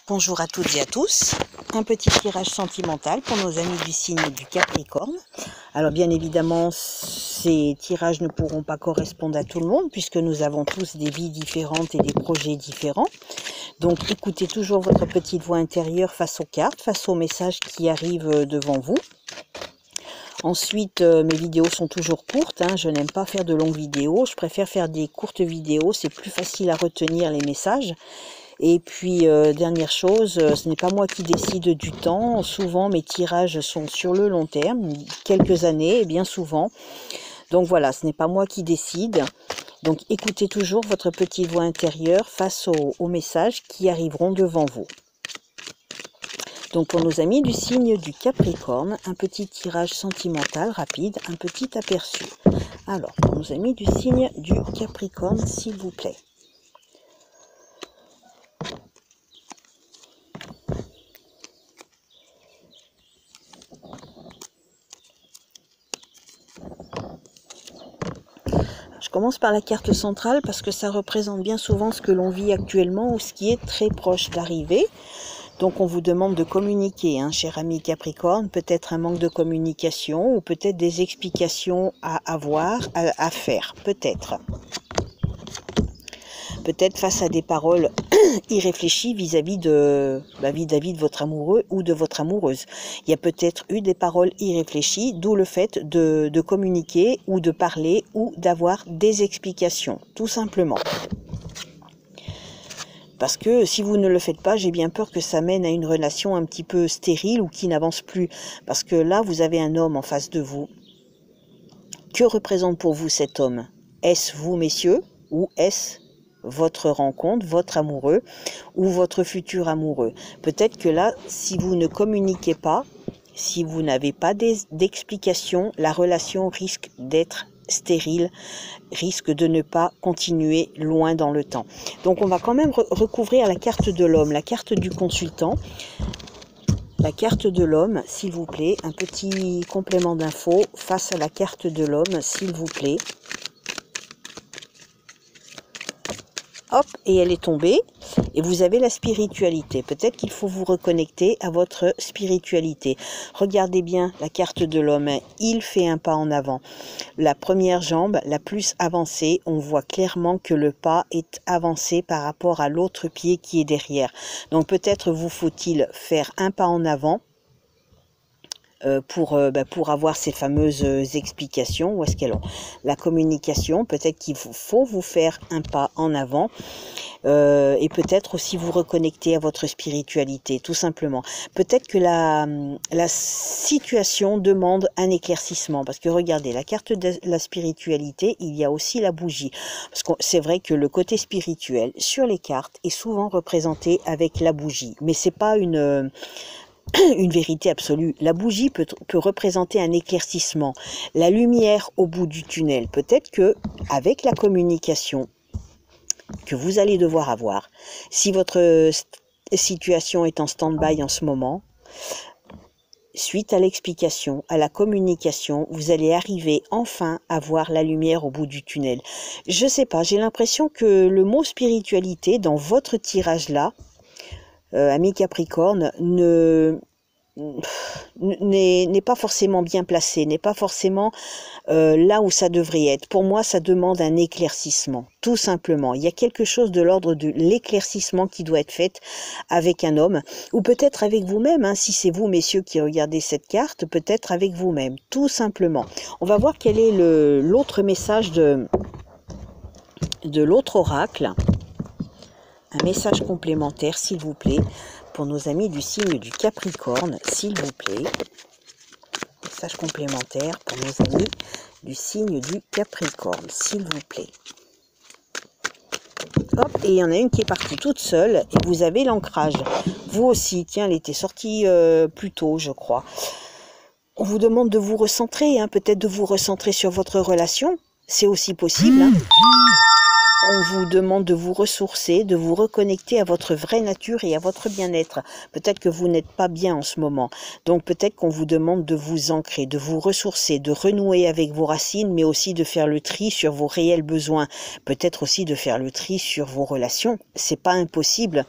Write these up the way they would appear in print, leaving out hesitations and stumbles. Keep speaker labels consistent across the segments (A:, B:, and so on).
A: Bonjour à toutes et à tous, un petit tirage sentimental pour nos amis du signe du Capricorne. Alors bien évidemment, ces tirages ne pourront pas correspondre à tout le monde puisque nous avons tous des vies différentes et des projets différents. Donc écoutez toujours votre petite voix intérieure face aux cartes, face aux messages qui arrivent devant vous. Ensuite, mes vidéos sont toujours courtes, je n'aime pas faire de longues vidéos, je préfère faire des courtes vidéos, c'est plus facile à retenir les messages. Et puis, dernière chose, ce n'est pas moi qui décide du temps. Souvent, mes tirages sont sur le long terme, quelques années, et bien souvent. Donc voilà, ce n'est pas moi qui décide. Donc écoutez toujours votre petite voix intérieure face aux messages qui arriveront devant vous. Donc pour nos amis du signe du Capricorne, un petit tirage sentimental rapide, un petit aperçu. Alors, pour nos amis du signe du Capricorne, s'il vous plaît. Je commence par la carte centrale parce que ça représente bien souvent ce que l'on vit actuellement ou ce qui est très proche d'arriver. Donc on vous demande de communiquer, cher ami Capricorne, peut-être un manque de communication ou peut-être des explications à avoir, à faire, peut-être. Peut-être face à des paroles irréfléchies vis-à-vis de votre amoureux ou de votre amoureuse. Il y a peut-être eu des paroles irréfléchies, d'où le fait de communiquer ou de parler ou d'avoir des explications, tout simplement. Parce que si vous ne le faites pas, j'ai bien peur que ça mène à une relation un petit peu stérile ou qui n'avance plus. Parce que là, vous avez un homme en face de vous. Que représente pour vous cet homme? Est-ce vous, messieurs, ou est-ce votre rencontre, votre amoureux ou votre futur amoureux? Peut-être que là, si vous ne communiquez pas, si vous n'avez pas d'explication, la relation risque d'être stérile, risque de ne pas continuer loin dans le temps. Donc on va quand même recouvrir la carte de l'homme, la carte du consultant. La carte de l'homme, s'il vous plaît, un petit complément d'info face à la carte de l'homme, s'il vous plaît. Hop, et elle est tombée, et vous avez la spiritualité. Peut-être qu'il faut vous reconnecter à votre spiritualité. Regardez bien la carte de l'homme, il fait un pas en avant. La première jambe, la plus avancée, on voit clairement que le pas est avancé par rapport à l'autre pied qui est derrière. Donc peut-être vous faut-il faire un pas en avant, pour avoir ces fameuses explications. Où est-ce qu'elles ont la communication? Peut-être qu'il faut vous faire un pas en avant et peut-être aussi vous reconnecter à votre spiritualité, tout simplement. Peut-être que la situation demande un éclaircissement, parce que regardez, la carte de la spiritualité, il y a aussi la bougie, parce que c'est vrai que le côté spirituel sur les cartes est souvent représenté avec la bougie, mais c'est pas une vérité absolue. La bougie peut représenter un éclaircissement, la lumière au bout du tunnel. Peut-être que avec la communication que vous allez devoir avoir, si votre situation est en stand-by en ce moment, suite à l'explication, à la communication, vous allez arriver enfin à voir la lumière au bout du tunnel. Je sais pas, j'ai l'impression que le mot spiritualité dans votre tirage là, ami Capricorne, n'est pas forcément bien placé, n'est pas forcément là où ça devrait être. Pour moi, ça demande un éclaircissement, tout simplement. Il y a quelque chose de l'ordre de l'éclaircissement qui doit être fait avec un homme, ou peut-être avec vous-même, si c'est vous, messieurs, qui regardez cette carte, peut-être avec vous-même, tout simplement. On va voir quel est l'autre message de l'autre oracle. Un message complémentaire, s'il vous plaît, pour nos amis du signe du Capricorne, s'il vous plaît. Message complémentaire pour nos amis du signe du Capricorne, s'il vous plaît. Hop, et il y en a une qui est partie toute seule, et vous avez l'ancrage. Vous aussi, tiens, elle était sortie plus tôt, je crois. On vous demande de vous recentrer, peut-être de vous recentrer sur votre relation. C'est aussi possible, On vous demande de vous ressourcer, de vous reconnecter à votre vraie nature et à votre bien-être. Peut-être que vous n'êtes pas bien en ce moment. Donc peut-être qu'on vous demande de vous ancrer, de vous ressourcer, de renouer avec vos racines, mais aussi de faire le tri sur vos réels besoins. Peut-être aussi de faire le tri sur vos relations. C'est pas impossible.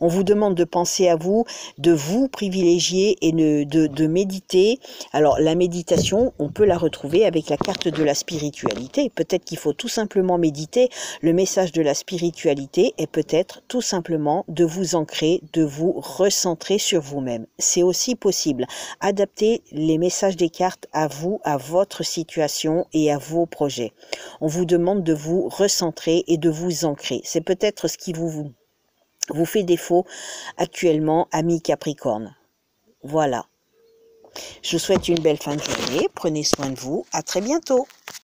A: On vous demande de penser à vous, de vous privilégier et de méditer. Alors la méditation, on peut la retrouver avec la carte de la spiritualité. Peut-être qu'il faut tout simplement méditer. Le message de la spiritualité est peut-être tout simplement de vous ancrer, de vous recentrer sur vous-même. C'est aussi possible. Adaptez les messages des cartes à vous, à votre situation et à vos projets. On vous demande de vous recentrer et de vous ancrer. C'est peut-être ce qui vous fait défaut actuellement, amis Capricorne. Voilà. Je vous souhaite une belle fin de journée. Prenez soin de vous. À très bientôt.